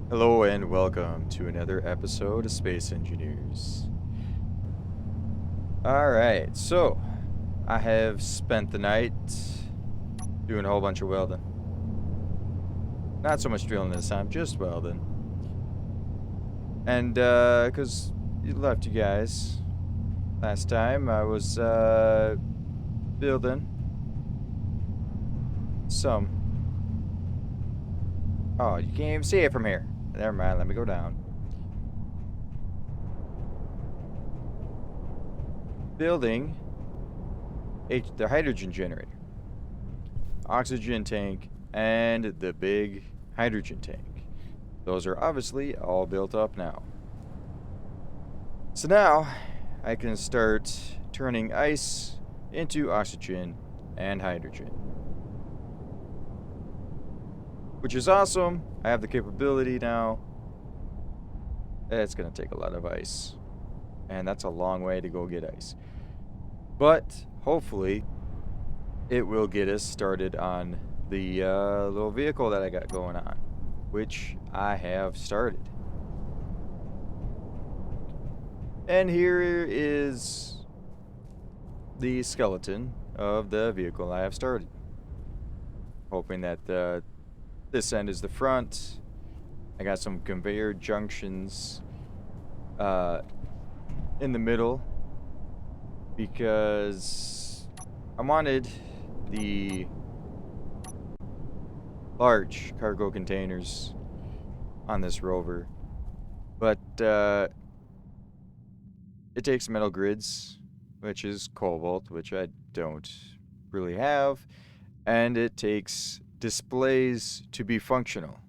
Hello and welcome to another episode of Space Engineers. Alright, so I have spent the night doing a whole bunch of welding. Not so much drilling this time, just welding. And, because you left you guys last time, I was, building some. Oh, you can't even see it from here. Never mind, let me go down. Building the hydrogen generator, oxygen tank, and the big hydrogen tank. Those are obviously all built up now. So now I can start turning ice into oxygen and hydrogen, which is awesome. I have the capability now. It's gonna take a lot of ice, and that's a long way to go get ice. But hopefully it will get us started on the little vehicle that I got going on, which I have started. And here is the skeleton of the vehicle I have started. Hoping that this end is the front. I got some conveyor junctions in the middle because I wanted the large cargo containers on this rover, but it takes metal grids, which is cobalt, which I don't really have, and it takes displays to be functional.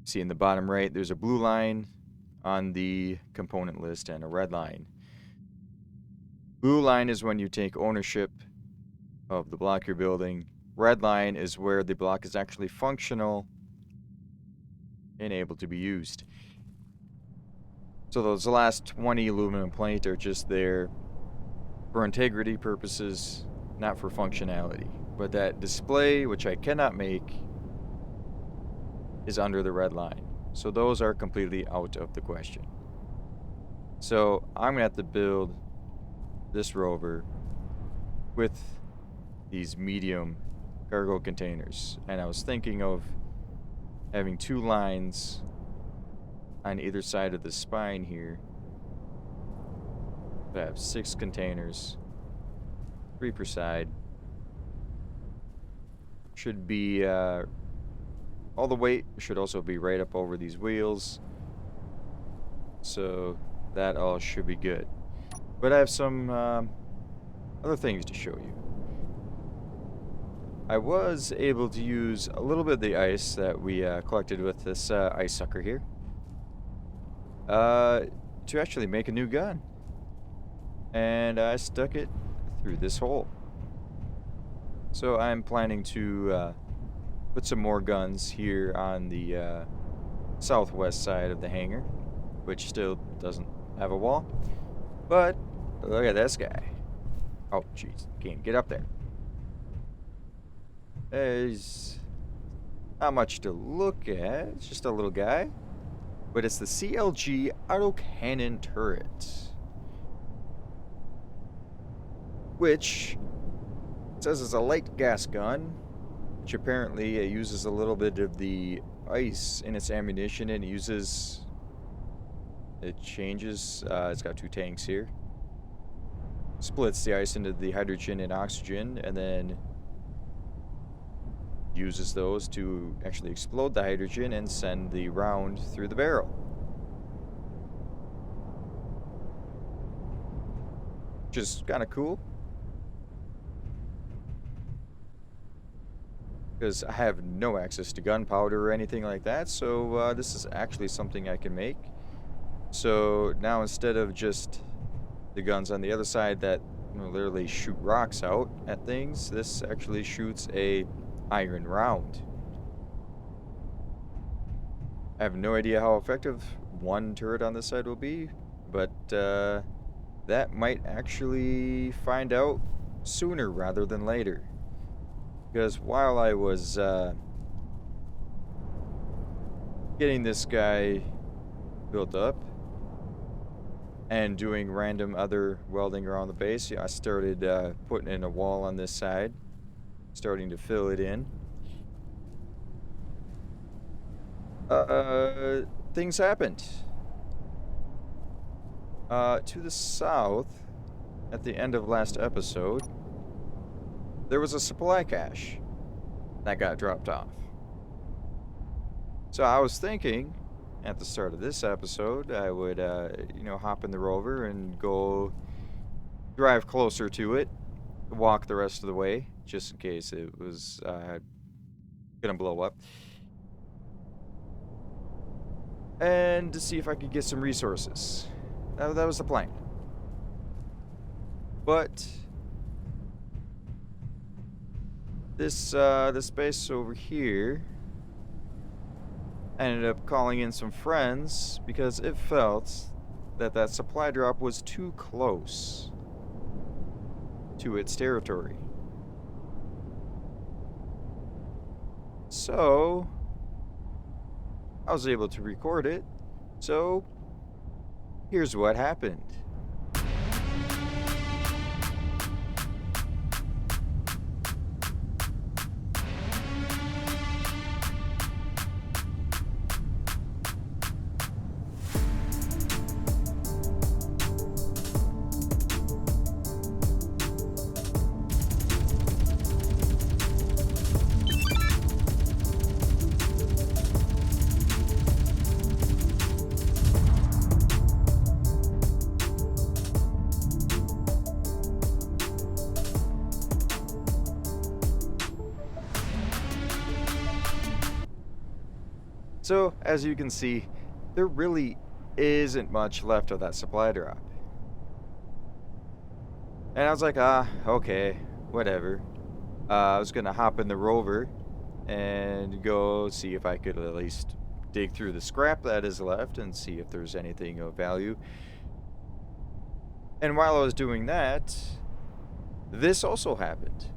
See in the bottom right, there's a blue line on the component list and a red line. Blue line is when you take ownership of the block you're building. Red line is where the block is actually functional and able to be used. So those last 20 aluminum plate are just there for integrity purposes, not for functionality. But that display, which I cannot make, is under the red line. So those are completely out of the question. So I'm going to have to build this rover with these medium cargo containers. And I was thinking of having two lines on either side of the spine here. I have 6 containers, 3 per side. Should be all the weight should also be right up over these wheels, so that all should be good. But I have some other things to show you. I was able to use a little bit of the ice that we collected with this ice sucker here to actually make a new gun. And I stuck it through this hole. So I'm planning to put some more guns here on the southwest side of the hangar, which still doesn't have a wall. But look at this guy. Oh, jeez, can't get up there. There's not much to look at. It's just a little guy. But it's the CLG autocannon turret, which says it's a light gas gun, which apparently uses a little bit of the ice in its ammunition, and it changes, it's got 2 tanks here, splits the ice into the hydrogen and oxygen, and then uses those to actually explode the hydrogen and send the round through the barrel. Which is kind of cool, because I have no access to gunpowder or anything like that, so this is actually something I can make. So now instead of just the guns on the other side that literally shoot rocks out at things, this actually shoots a iron round. I have no idea how effective one turret on this side will be, but that might actually find out sooner rather than later. Because while I was getting this guy built up and doing random other welding around the base. Yeah, I started putting in a wall on this side, starting to fill it in. Things happened. To the south, at the end of last episode, there was a supply cache that got dropped off. So I was thinking, at the start of this episode, I would, hop in the rover and go drive closer to it, walk the rest of the way, just in case it was gonna blow up, and to see if I could get some resources. That was the plan. But this base over here, I ended up calling in some friends because it felt that that supply drop was too close to its territory. So I was able to record it. So here's what happened. So, as you can see, there really isn't much left of that supply drop. And I was like, okay, whatever. I was gonna hop in the rover and go see if I could at least dig through the scrap that is left and see if there's anything of value. And while I was doing that, this also happened.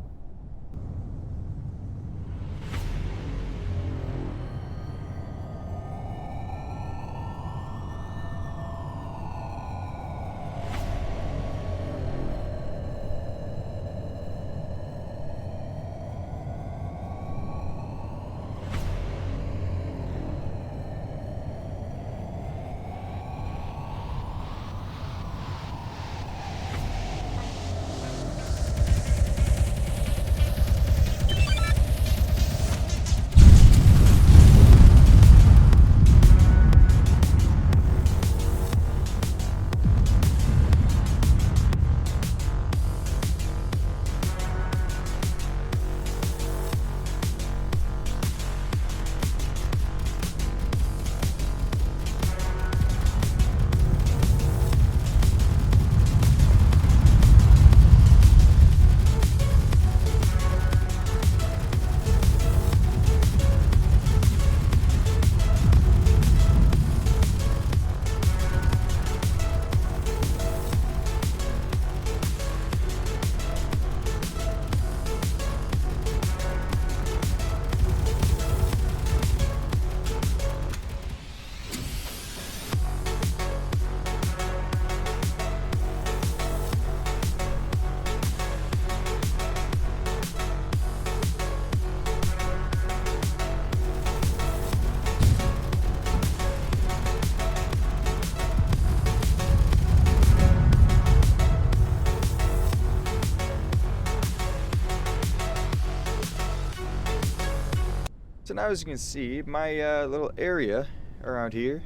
So now, as you can see, my little area around here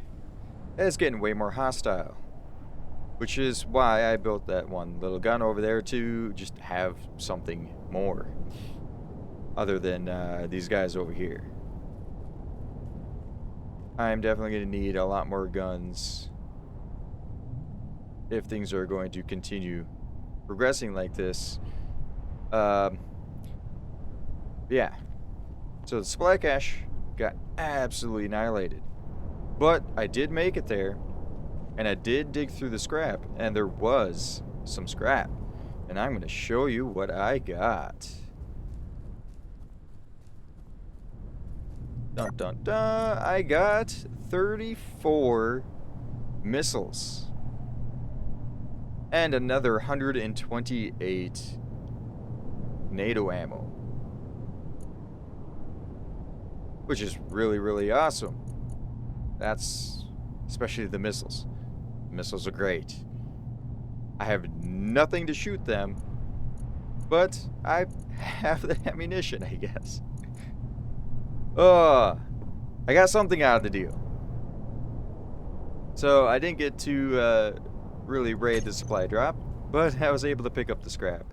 is getting way more hostile. Which is why I built that one little gun over there, to just have something more. Other than these guys over here. I'm definitely going to need a lot more guns if things are going to continue progressing like this. Yeah. So the supply cache got absolutely annihilated. But I did make it there, and I did dig through the scrap, and there was some scrap. And I'm going to show you what I got. Dun dun dun. I got 34 missiles. And another 128 NATO ammo. Which is really, really awesome. That's especially the missiles. Missiles are great. I have nothing to shoot them, but I have the ammunition, I guess. I got something out of the deal. So I didn't get to really raid the supply drop, but I was able to pick up the scrap.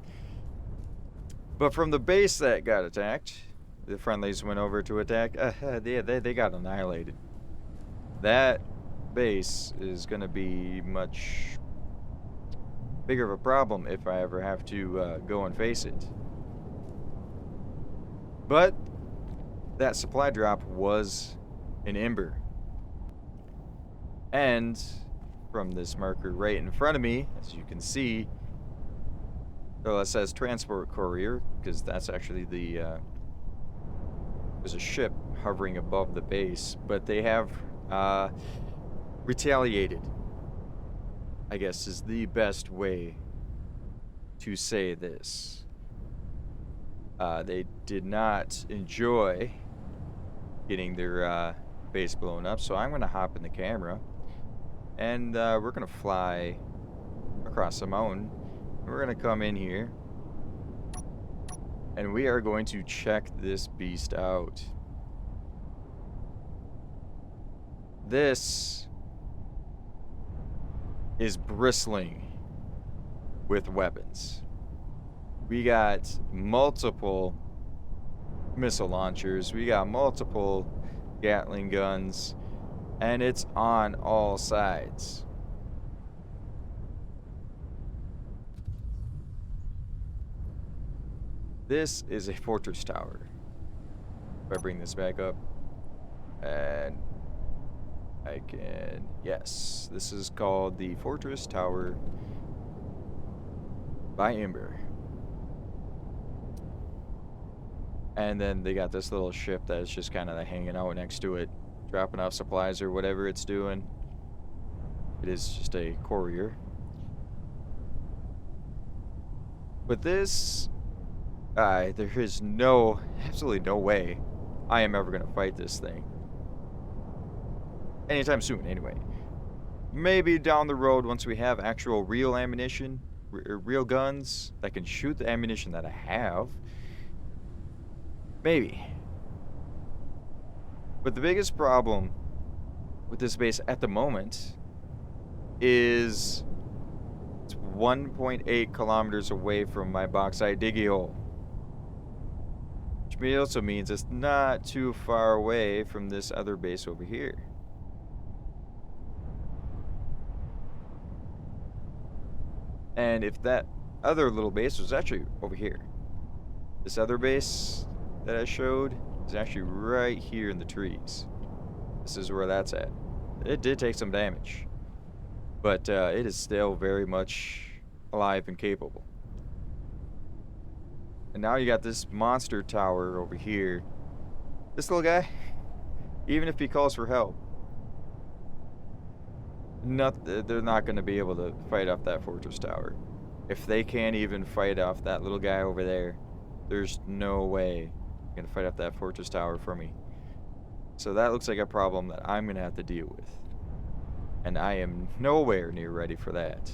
But from the base that got attacked, the friendlies went over to attack. They got annihilated. That base is going to be much bigger of a problem if I ever have to go and face it. But that supply drop was an ember. And from this marker right in front of me, as you can see, well, it says transport courier, because that's actually the there's a ship hovering above the base, but they have retaliated, I guess is the best way to say this. They did not enjoy getting their base blown up, so I'm going to hop in the camera, and we're going to fly across the mountain. We're going to come in here, and we are going to check this beast out. This is bristling with weapons. We got multiple missile launchers, we got multiple Gatling guns, and it's on all sides. This is a fortress tower. If I bring this back up, and I can, yes, this is called the Fortress Tower by Ember. And then they got this little ship that is just kind of hanging out next to it, dropping off supplies or whatever it's doing. It is just a courier. But this, there is absolutely no way I am ever going to fight this thing. Anytime soon, anyway. Maybe down the road, once we have actual real ammunition, real guns that can shoot the ammunition that I have. Maybe. But the biggest problem with this base at the moment is it's 1.8 kilometers away from my bauxite diggy hole. Which also means it's not too far away from this other base over here. And if that other little base was actually over here, this other base that I showed is actually right here in the trees. This is where that's at. It did take some damage, but it is still very much alive and capable. And now you got this monster tower over here. This little guy, even if he calls for help, they're not going to be able to fight off that fortress tower. If they can't even fight off that little guy over there, there's no way they're going to fight off that fortress tower for me. So that looks like a problem that I'm going to have to deal with. And I am nowhere near ready for that.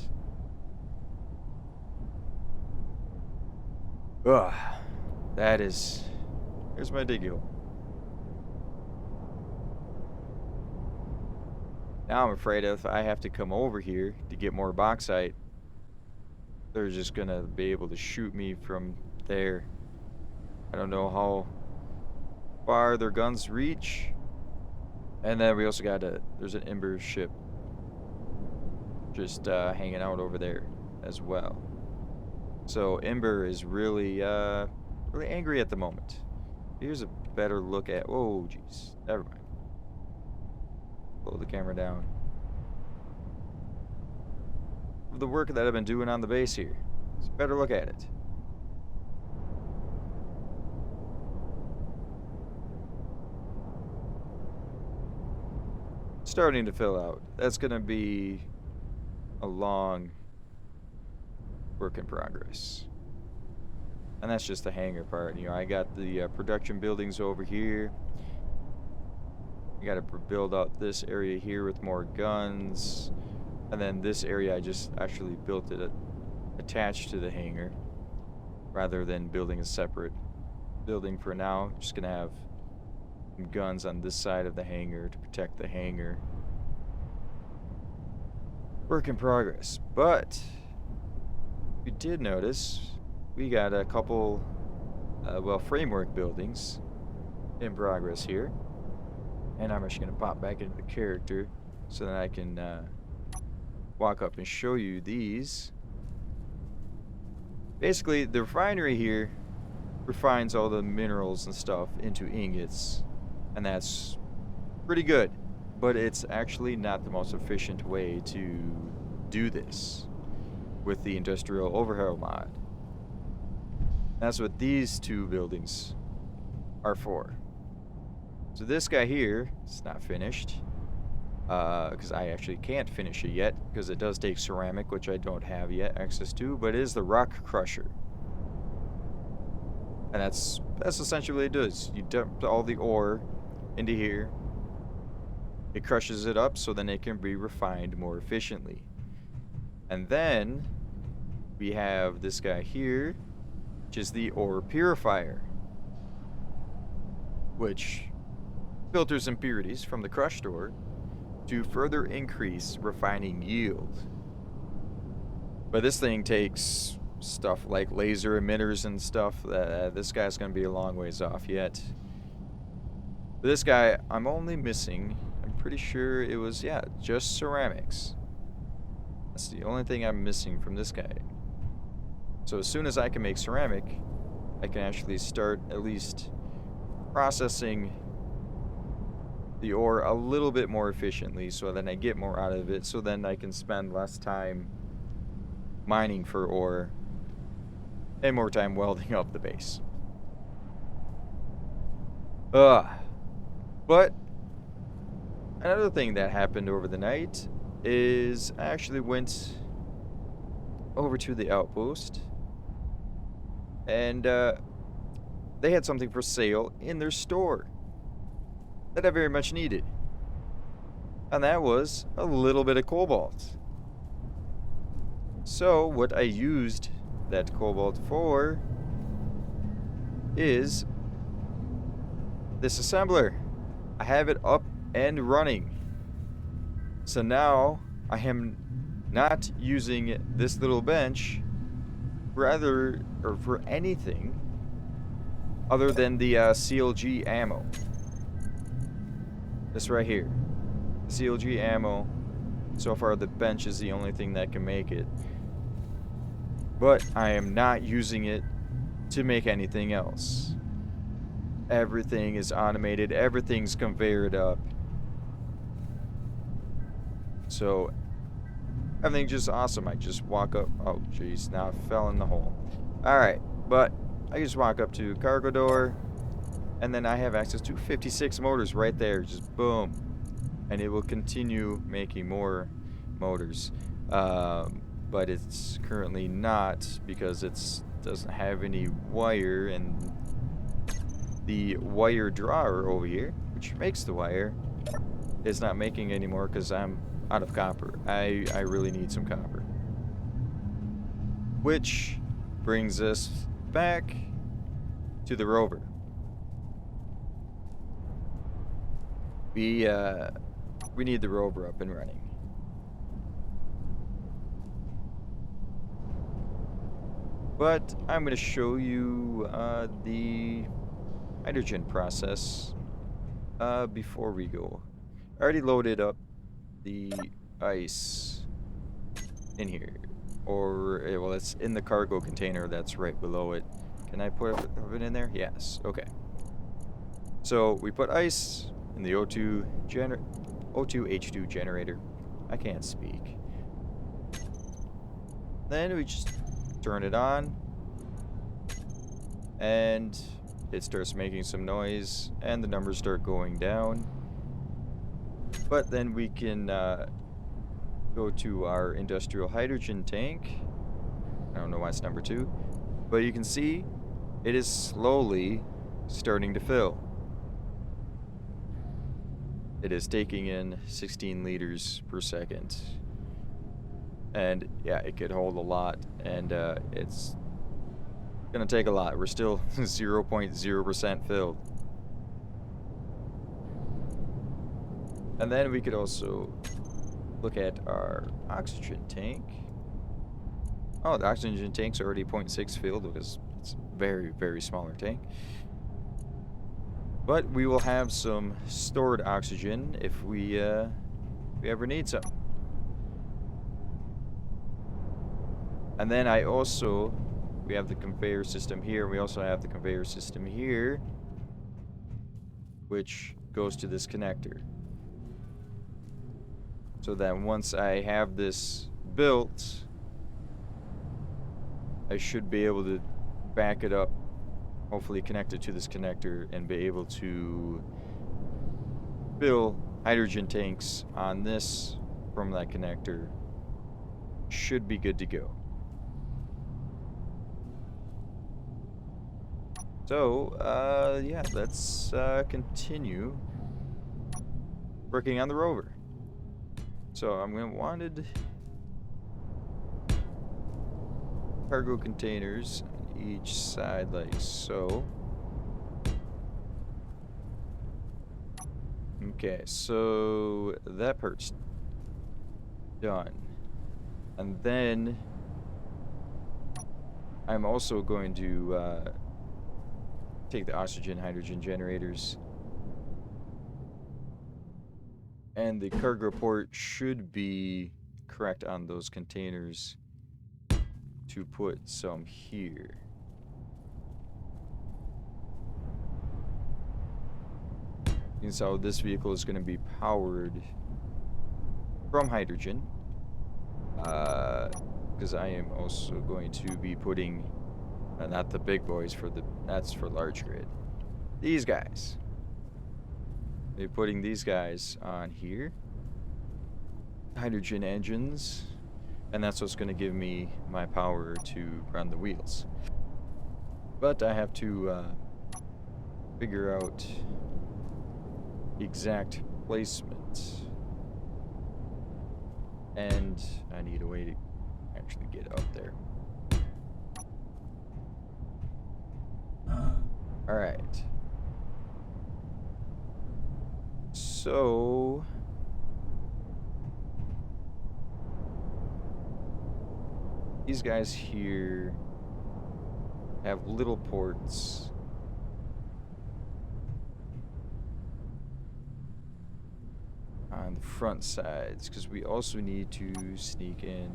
Ugh. That is... Here's my diggy hole. Now I'm afraid if I have to come over here to get more bauxite, they're just gonna be able to shoot me from there. I don't know how far their guns reach. And then we also got there's an Ember ship just hanging out over there as well. So Ember is really really angry at the moment. Here's a better look at, whoa, jeez, never mind. Slow the camera down. The work that I've been doing on the base here. Let's better look at it. starting to fill out. That's going to be a long work in progress. And that's just the hangar part. You know, I got the production buildings over here. I got to build out this area here with more guns. And then this area, I just actually built it attached to the hangar rather than building a separate building for now. Just going to have some guns on this side of the hangar to protect the hangar. Work in progress. But you did notice we got a couple, framework buildings in progress here. And I'm just going to pop back into the character so that I can walk up and show you these. Basically, the refinery here refines all the minerals and stuff into ingots. And that's pretty good. But it's actually not the most efficient way to do this with the industrial overhaul mod. That's what these two buildings are for. So this guy here is not finished, because I actually can't finish it yet, because it does take ceramic, which I don't have yet access to, but it is the rock crusher. And that's essentially what it does. You dump all the ore into here, it crushes it up so then it can be refined more efficiently. And then we have this guy here, which is the ore purifier, which filters impurities from the crushed ore to further increase refining yield. But this thing takes stuff like laser emitters and stuff. This guy's going to be a long ways off yet. But this guy, I'm only missing, I'm pretty sure it was, yeah, just ceramics. That's the only thing I'm missing from this guy. So as soon as I can make ceramic, I can actually start at least processing the ore a little bit more efficiently, so then I get more out of it, so then I can spend less time mining for ore and more time welding up the base. But another thing that happened over the night is I actually went over to the outpost, and they had something for sale in their store that I very much needed. And that was a little bit of cobalt. So what I used that cobalt for is this assembler. I have it up and running. So now I am not using this little bench for anything other than the CLG ammo. This right here, CLG ammo. So far the bench is the only thing that can make it, but I am not using it to make anything else. Everything is automated, everything's conveyored up, so everything's just awesome. I just walk up, oh jeez, now I fell in the hole. Alright, but I just walk up to cargo door, and then I have access to 56 motors right there, just boom. And it will continue making more motors. But it's currently not, because it doesn't have any wire, and the wire drawer over here, which makes the wire, is not making anymore because I'm out of copper. I really need some copper. Which brings us back to the rover. We need the rover up and running. But I'm going to show you the hydrogen process before we go. I already loaded up the ice in here. Or, well, it's in the cargo container that's right below it. Can I put it in there? Yes. Okay. So we put ice in the O2H2 generator. I can't speak. Then we just turn it on, and it starts making some noise, and the numbers start going down. But then we can go to our industrial hydrogen tank. I don't know why it's number 2. But you can see it is slowly starting to fill. It is taking in 16 liters per second. And yeah, it could hold a lot. And it's going to take a lot. We're still 0.0% filled. And then we could also look at our oxygen tank. Oh, the oxygen tank's already 0.6 filled because it's a very, very smaller tank. But we will have some stored oxygen if we ever need some. And then we have the conveyor system here. We also have the conveyor system here, which goes to this connector. So that once I have this built, I should be able to back it up, hopefully connect it to this connector, and be able to fill hydrogen tanks on this from that connector. Should be good to go. So, yeah, let's continue working on the rover. So I'm going to wanted cargo containers on each side like so. Okay, so that part's done. And then I'm also going to take the oxygen hydrogen generators, and the cargo port should be correct on those containers to put some here. And so this vehicle is going to be powered from hydrogen, because I am also going to be putting not the big boys, that's for large grid, these guys. Be putting these guys on here, hydrogen engines, and that's what's going to give me my power to run the wheels. But I have to figure out exact placement, and I need a way to actually get up there. All right. So these guys here have little ports. On the front sides, because we also need to sneak in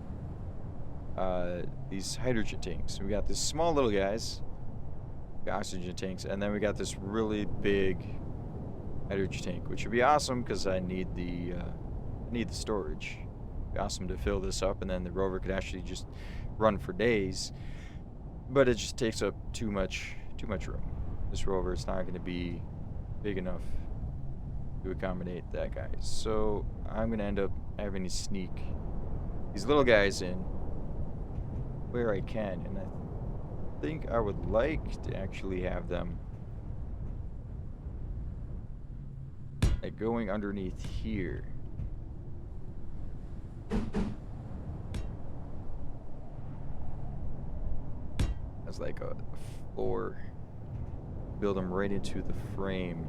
these hydrogen tanks. We got these small little guys, oxygen tanks, and then we got this really big hydrogen tank, which would be awesome because I need the storage. It'd be awesome to fill this up, and then the rover could actually just run for days. But it just takes up too much room. This rover is not going to be big enough to accommodate that guy. So I'm going to end up having to sneak these little guys in where I can, and I think I would like to actually have them like going underneath here. As like a floor. Build them right into the frame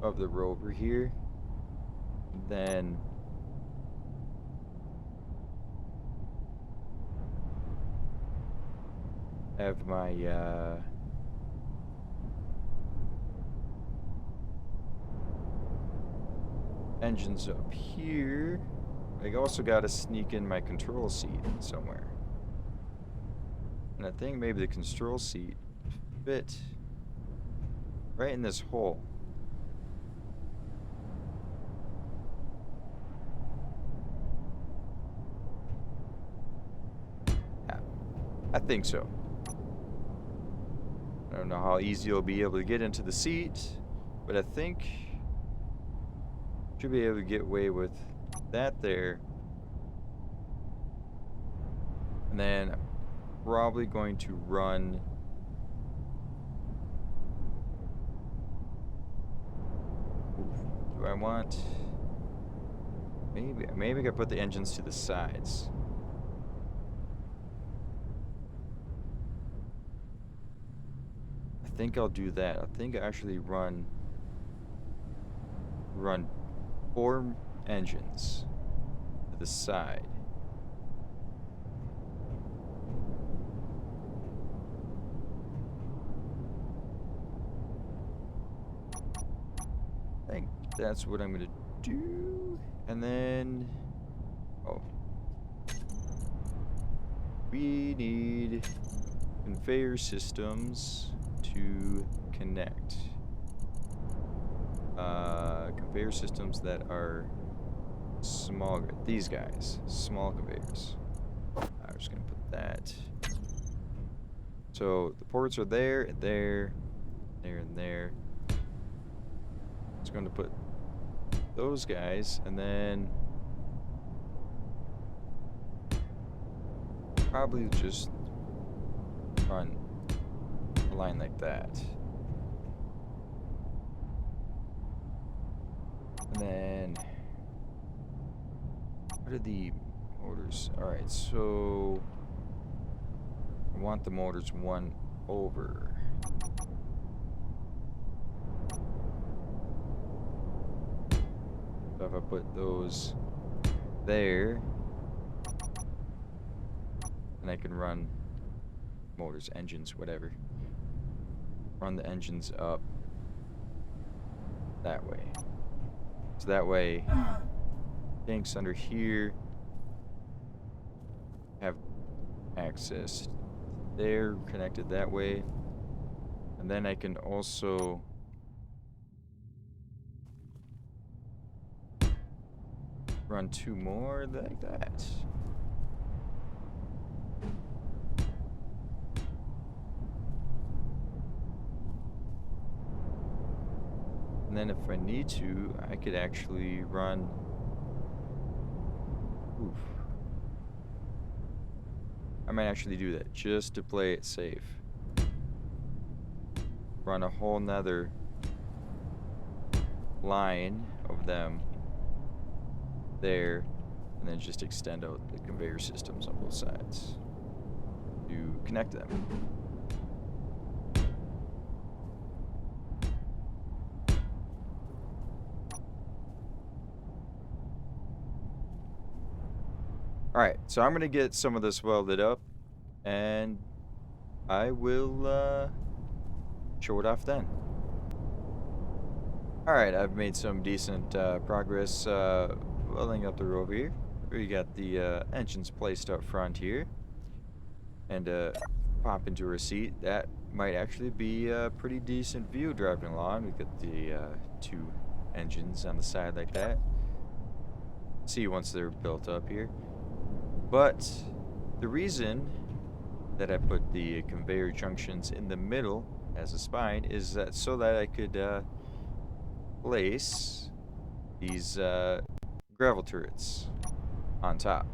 of the rover here. Then have my engines up here. I also got to sneak in my control seat somewhere. And I think maybe the control seat fit right in this hole. Yeah, I think so. I don't know how easy you'll be able to get into the seat, but I think should be able to get away with that there. And then I'm probably going to run do I want maybe I could put the engines to the sides. I think I'll do that. I think I actually run 4 engines to the side. I think that's what I'm gonna do. And then we need conveyor systems to connect. Conveyor systems that are small. These guys, small conveyors. I'm just gonna put that. So the ports are there, and there, and there. Just going to put those guys, and then probably just run a line like that. And then what are the motors? Alright, so I want the motors one over. So if I put those there, then I can run motors, engines, whatever. Run the engines up that way. So that way, tanks under here have access. They're connected that way. And then I can also run 2 more like that. And then if I need to, I could actually run... Oof. I might actually do that just to play it safe. Run a whole nother line of them there, and then just extend out the conveyor systems on both sides to connect them. Alright, so I'm going to get some of this welded up, and I will show it off then. Alright, I've made some decent progress welding up the rope here. We got the engines placed up front here, and pop into our seat. That might actually be a pretty decent view driving along. We've got the 2 engines on the side like that. See once they're built up here. But the reason that I put the conveyor junctions in the middle as a spine is that so that I could place these gravel turrets on top.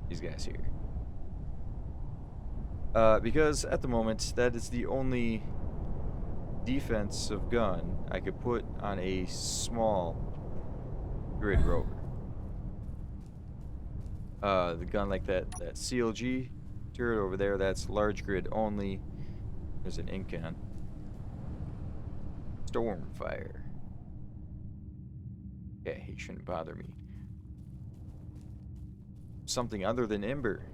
These guys here. Because at the moment that is the only defensive gun I could put on a small grid rover. The gun like that CLG turret over there, that's large grid only. There's an Incan. Stormfire. Yeah, he shouldn't bother me. Something other than Ember.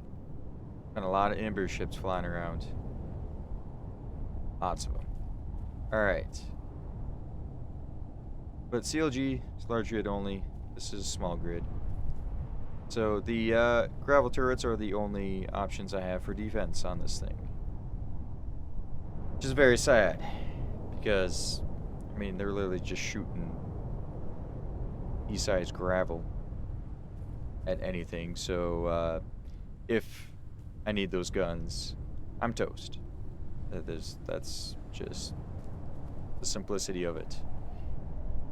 And a lot of Ember ships flying around. Lots of them. Alright. But CLG is large grid only. This is small grid. So the gravel turrets are the only options I have for defense on this thing. Which is very sad. Because, I mean, they're literally just shooting E-size gravel at anything. So if I need those guns, I'm toast. That's just the simplicity of it.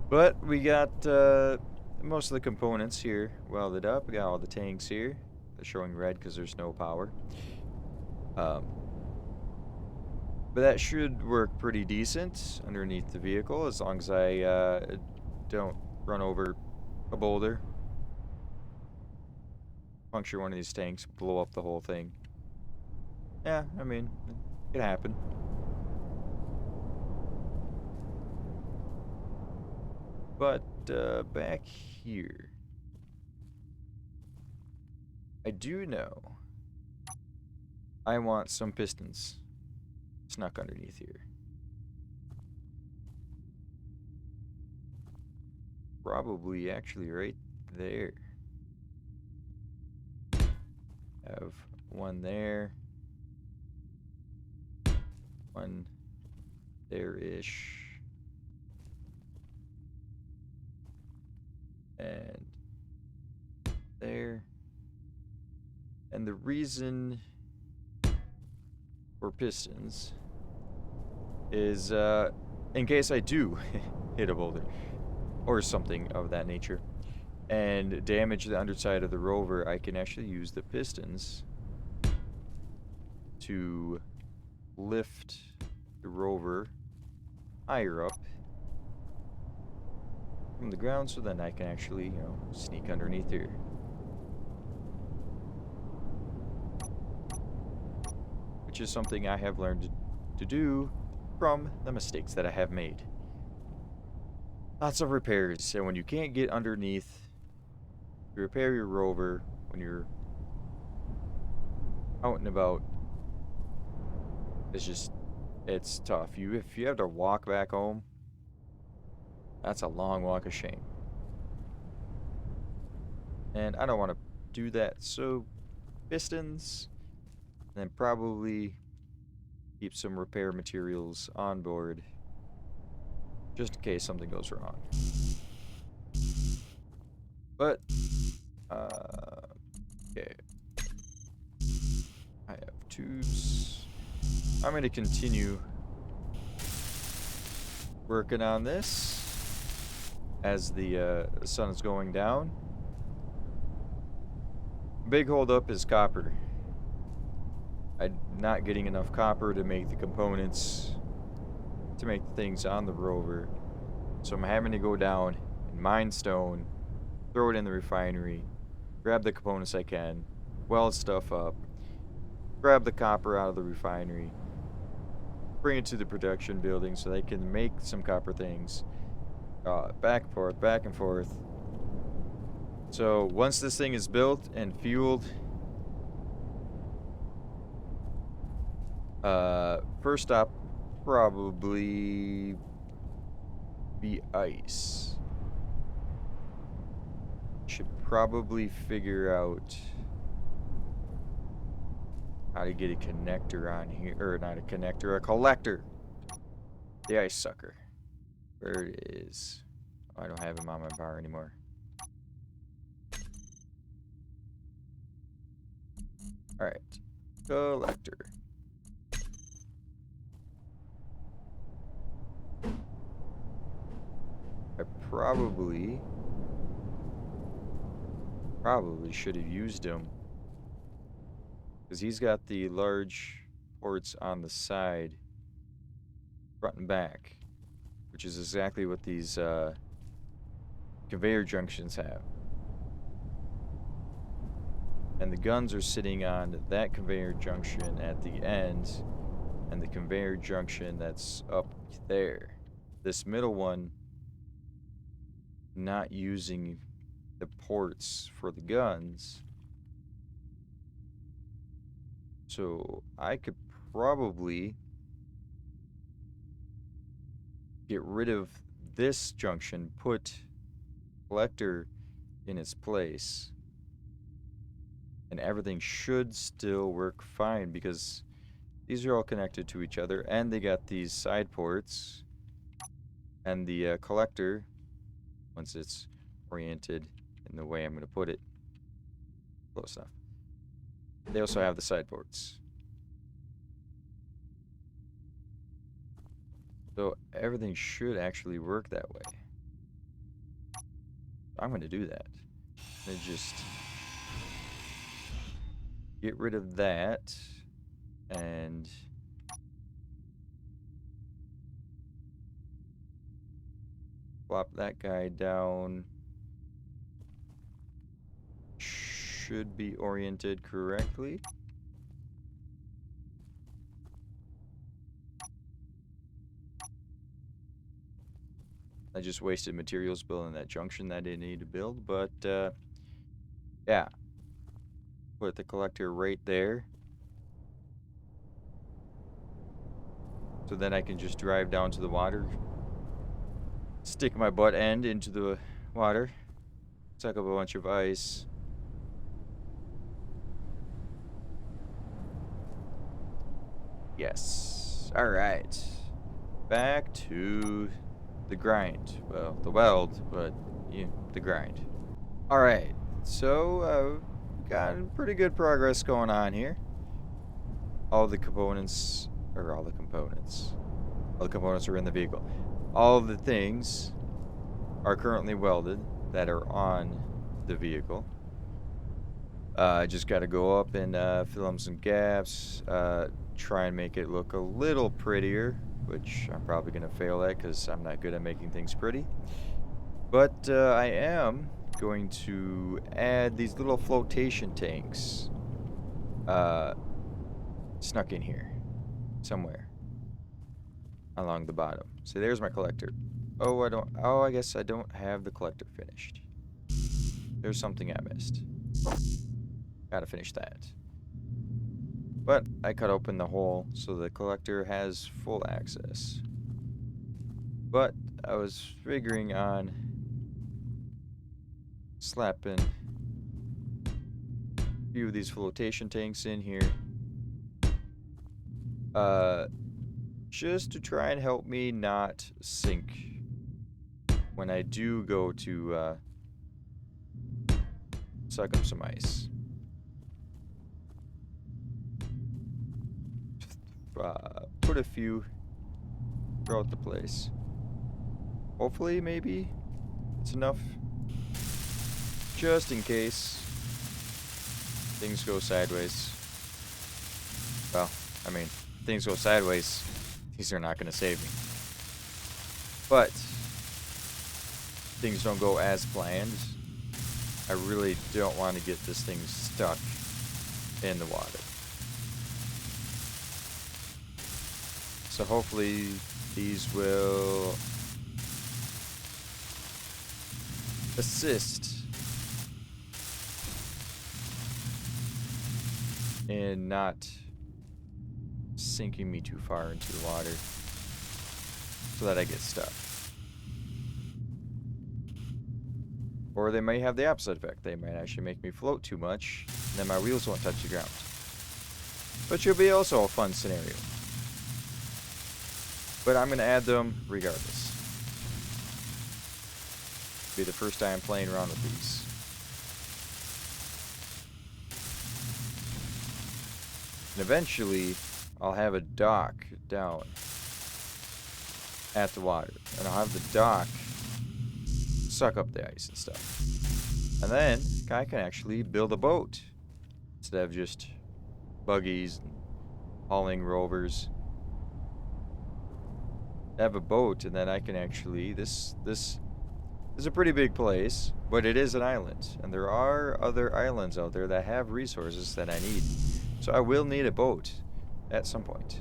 But we got most of the components here welded up. We got all the tanks here. They're showing red because there's no power. But that should work pretty decent underneath the vehicle as long as I don't run over a boulder, puncture one of these tanks, blow up the whole thing. Yeah, I mean, it could happen. But back here, I do know I want some pistons snuck underneath here. Probably actually right there. Have one there. One there-ish. And there. And the reason for pistons is in case I do hit a boulder or something of that nature and damage the underside of the rover, I can actually use the pistons to lift the rover higher up from the ground so then I can actually, sneak underneath here. Which is something I have learned to do from the mistakes that I have made. Lots of repairs, and when you can't get underneath, you repair your rover when you're out and about. It's tough. If you have to walk back home, that's a long walk of shame. And I don't want to do that, so pistons, and then probably keep some repair materials on board just in case something goes wrong. But okay, I have twos. I'm going to continue working on this as the sun is going down. Big holdup is copper. I'm not getting enough copper to make the components to make the things on the rover, so I'm having to go down and mine stone, throw it in the refinery, grab the components I can, weld stuff up, grab the copper out of the refinery, bring it to the production building so they can make some copper things, back and forth. So once this thing is built and fueled, first stop probably be ice. Should probably figure out how to get a connector on here, or not a connector, a collector. The ice sucker. Where it is. Oh, I don't have him on my bar anymore. Alright. Collector. I probably should have used him, because he's got the large ports on the side, front and back, which is exactly what these conveyor junctions have. And the guns are sitting on that conveyor junction at the end, and the conveyor junction that's up there. This middle one, not using the ports for the guns. So I could probably get rid of this junction, put collector in its place, and everything should still work fine because these are all connected to each other, and they got these side ports, and the collector, once it's oriented in the way I'm going to put it, close enough, they also have the side ports. So everything should actually work that way. I'm going to do that. And just get rid of that and plop that guy down. Should be oriented correctly. I just wasted materials building that junction that I didn't need to build, but yeah. Put the collector right there. So then I can just drive down to the water, stick my butt end into the water, suck up a bunch of ice. Yes. All right. Back to the grind. Well, the weld, but yeah, the grind. All right. So, got pretty good progress going on here. All the components are in the vehicle. All the things are currently welded that are on the vehicle. I just got to go up and fill in some gaps, try and make it look a little prettier, which I'm probably going to fail at because I'm not good at making things pretty. But I am going to add these little flotation tanks snuck in here somewhere along the bottom. So there's my collector. Oh, I guess I don't have the collector finished. There's something I missed. Gotta finish that. But I cut open the hole so the collector has full access. But I was figuring on slapping a few of these flotation tanks in here. Just to try and help me not sink when I do go to suck up some ice. Put a few throughout the place. Hopefully, maybe it's enough. Just in case things go sideways. Well, I mean, if things go sideways, these are not going to save me. But things don't go as planned. I really don't want to get this thing stuck in the water. So hopefully these will assist in not sinking me too far into the water so that I get stuck. Or they may have the opposite effect. They might actually make me float too much, and then my wheels won't touch the ground. Which would be also a fun scenario. But I'm going to add them regardless. Be the first time playing around with these. And eventually, I'll have a dock down at the water. And I'll have the dock suck up the ice and stuff. And then I can actually build a boat instead of just buggies and hauling rovers. I have a boat, and then I can actually this is a pretty big place, but it is an island, and there are other islands out there that have resources that I need. So I will need a boat at some point.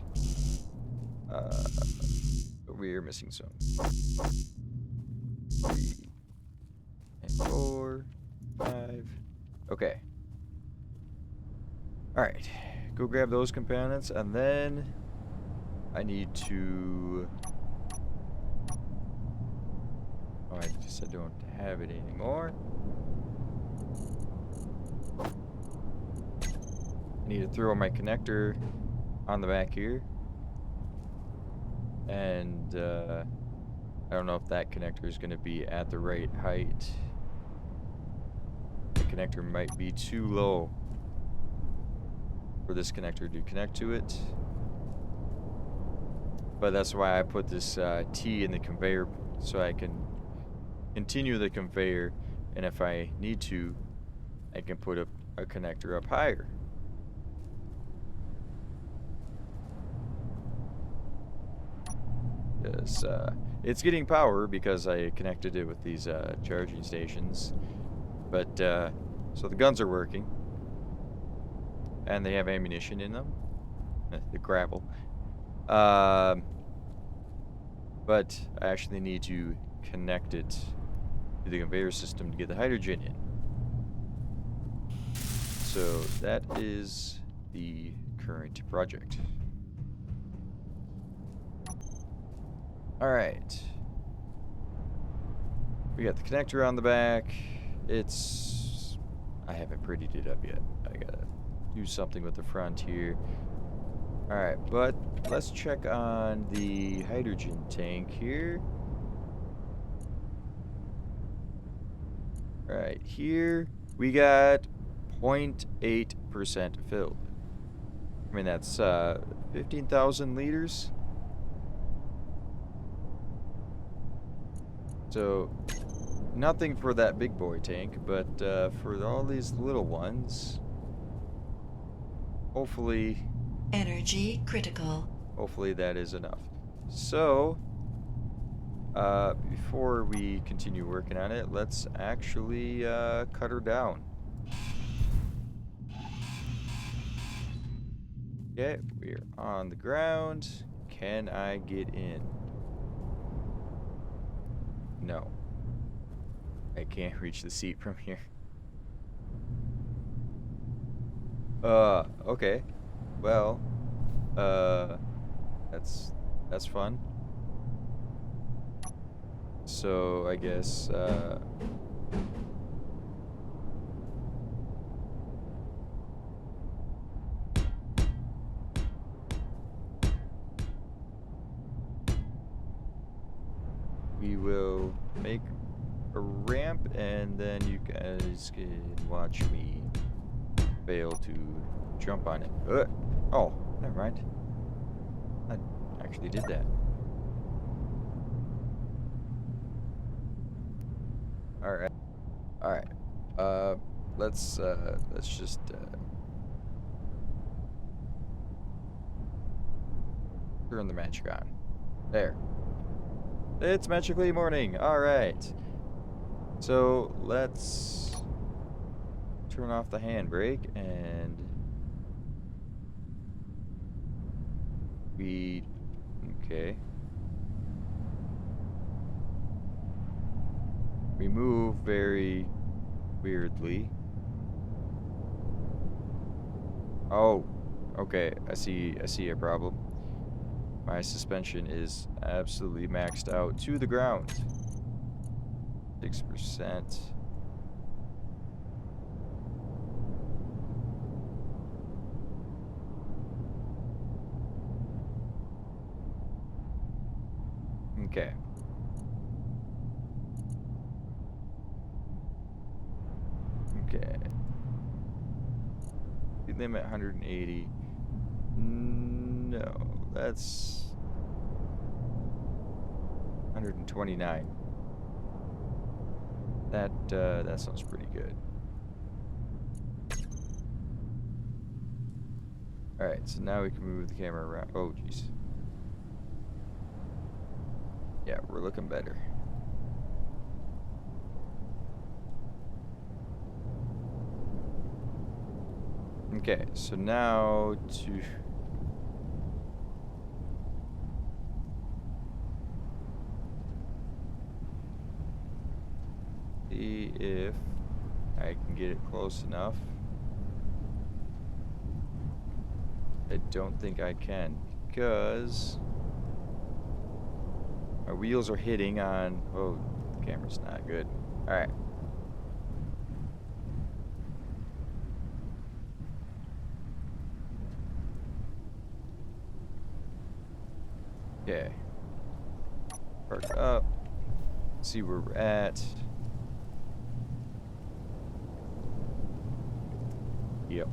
We're missing some. 3 and 4, 5. Okay. Alright. Go grab those components, and then I need to... Oh, I guess I don't have it anymore. I need to throw my connector on the back here. And I don't know if that connector is going to be at the right height. The connector might be too low for this connector to connect to it. But that's why I put this T in the conveyor so I can continue the conveyor, and if I need to, I can put a connector up higher. Because it's getting power because I connected it with these charging stations. But so the guns are working, and they have ammunition in them. The gravel. But I actually need to connect it to the conveyor system to get the hydrogen in. So that is the current project. Alright. We got the connector on the back. I haven't prettied it up yet. I gotta do something with the front here. Alright, but let's check on the hydrogen tank here. Right here, we got 0.8% filled. I mean, that's 15,000 liters. So, nothing for that big boy tank, but for all these little ones, hopefully... Energy critical. Hopefully that is enough. So, before we continue working on it, let's actually cut her down. Okay, we're on the ground. Can I get in? No. I can't reach the seat from here. Okay. Well, that's fun. So, I guess, we will make a ramp, and then you guys can watch me fail to jump on it. Oh, never mind. I actually did that. Alright. Alright. Let's just turn the magic on. There. It's magically morning. Alright. So let's turn off the handbrake, and okay. We move very weirdly. Oh, okay. I see a problem. My suspension is absolutely maxed out to the ground. 6%. Okay. Okay. Speed limit 180. No, that's 129. That sounds pretty good. All right, so now we can move the camera around. Oh, jeez. Yeah, we're looking better. Okay, so now to see if I can get it close enough. I don't think I can, because my wheels are hitting on... Oh, the camera's not good. Alright. Okay. Park up. See where we're at. Yep.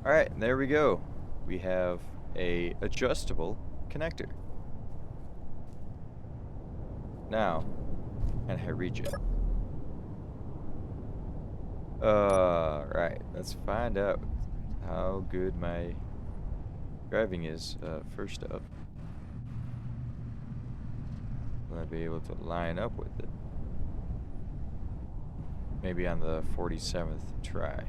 Alright, there we go. We have a adjustable connector. Now, can I reach it? Right. Let's find out how good my driving is. First up, will I be able to line up with it? Maybe on the 47th try.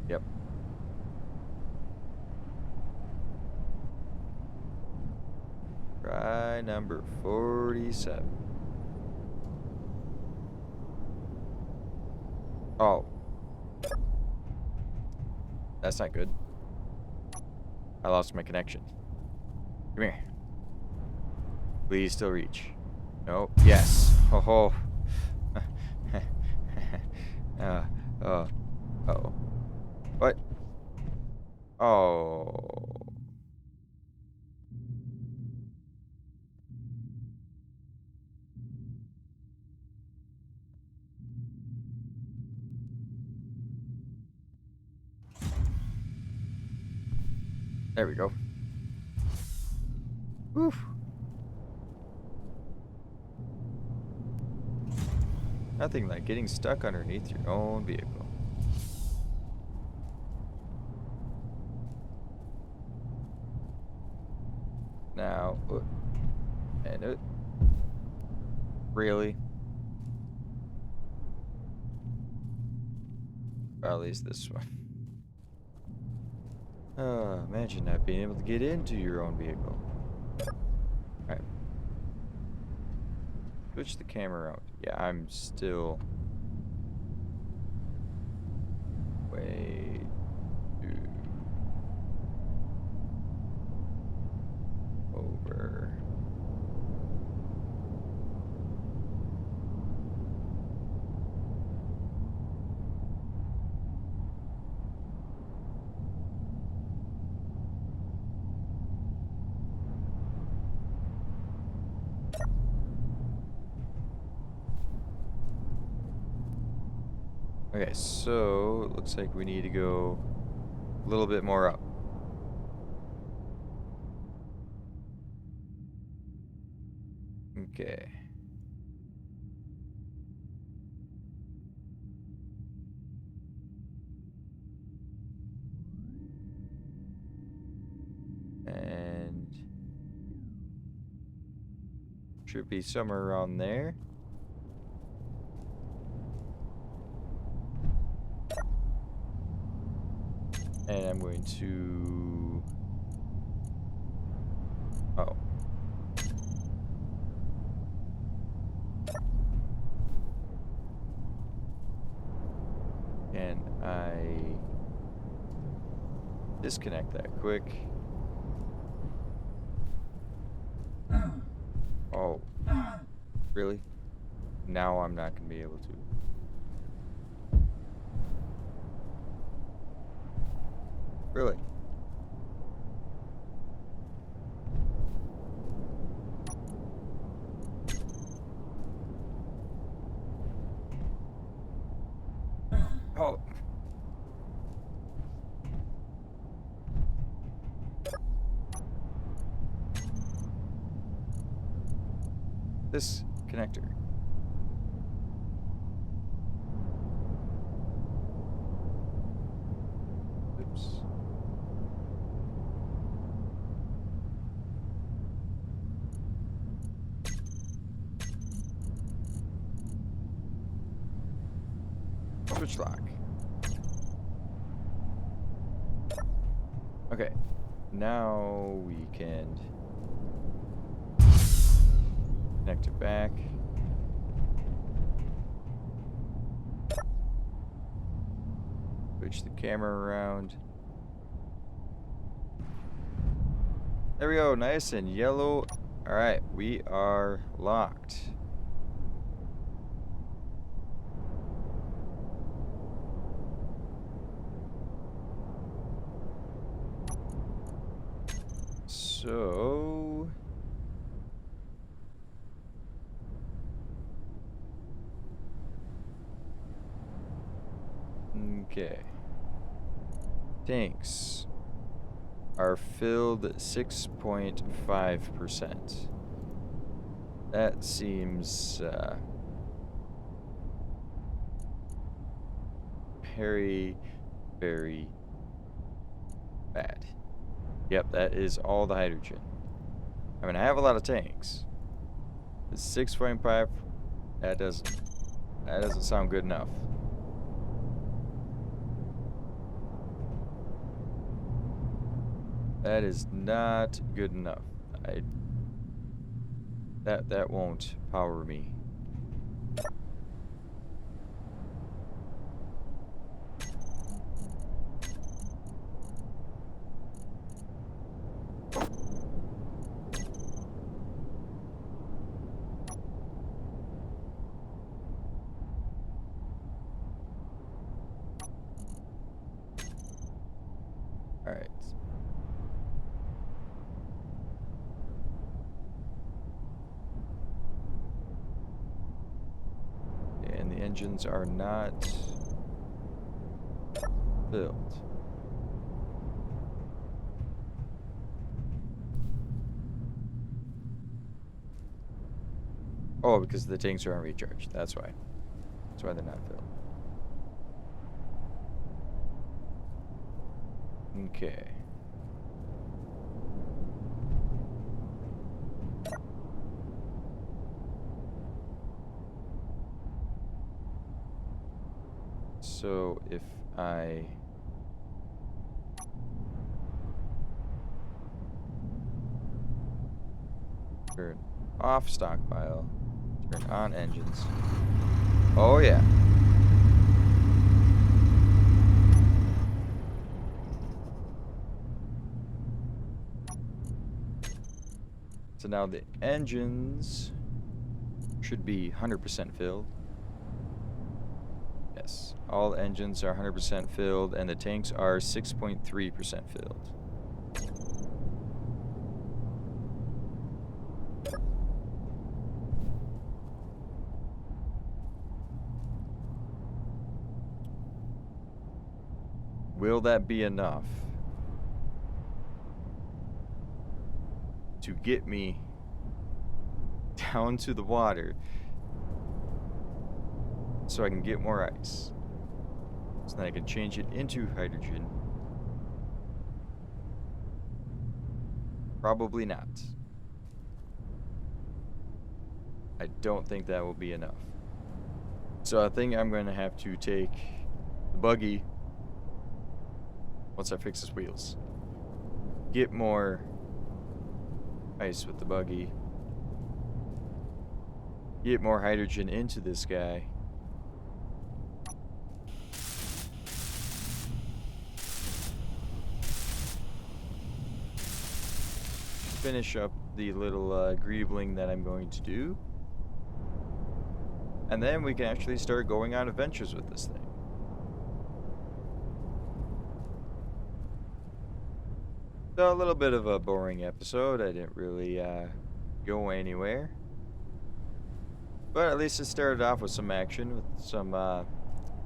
Yep. Try number 47. Oh. That's not good. I lost my connection. Come here. Please still reach. No. Yes. Ho ho. Oh. What? Oh. There we go. Whew. Nothing like getting stuck underneath your own vehicle. Now, and really? Or at least this one. Imagine not being able to get into your own vehicle. Alright. Switch the camera around. Yeah, I'm still way too over. Okay, so it looks like we need to go a little bit more up. Okay. And should be somewhere around there. And I'm going to... Oh. Can I disconnect that quick? Oh. Really? Now I'm not going to be able to. Really? Oh. This connector. Oops. Switch lock. Okay. Now we can connect it back. Switch the camera around. There we go, nice and yellow. Alright, we are locked. So... Okay. Tanks are filled 6.5%. That seems very, very bad. Yep, that is all the hydrogen. I mean, I have a lot of tanks. It's 6.5. That doesn't sound good enough. That is not good enough. That won't power me. All right. And the engines are not filled. Oh, because the tanks are on recharge. That's why. That's why they're not filled. Okay. So if I turn off stockpile, turn on engines. Oh yeah. So now the engines should be 100% filled. Yes, all engines are 100% filled, and the tanks are 6.3% filled. Will that be enough to get me down to the water so I can get more ice? So then I can change it into hydrogen. Probably not. I don't think that will be enough. So I think I'm going to have to take the buggy once I fix his wheels. Get more ice with the buggy. Get more hydrogen into this guy. Finish up the little greebling that I'm going to do. And then we can actually start going on adventures with this thing. So a little bit of a boring episode. I didn't really go anywhere. But at least it started off with some action, with some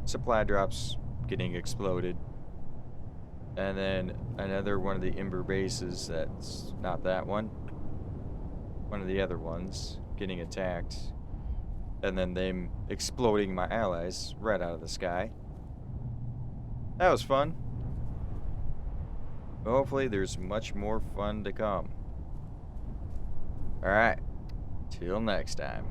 supply drops getting exploded. And then another one of the Ember bases, that's not that one. One of the other ones getting attacked. And then them exploding my allies right out of the sky. That was fun. But hopefully there's much more fun to come. Alright. Till next time.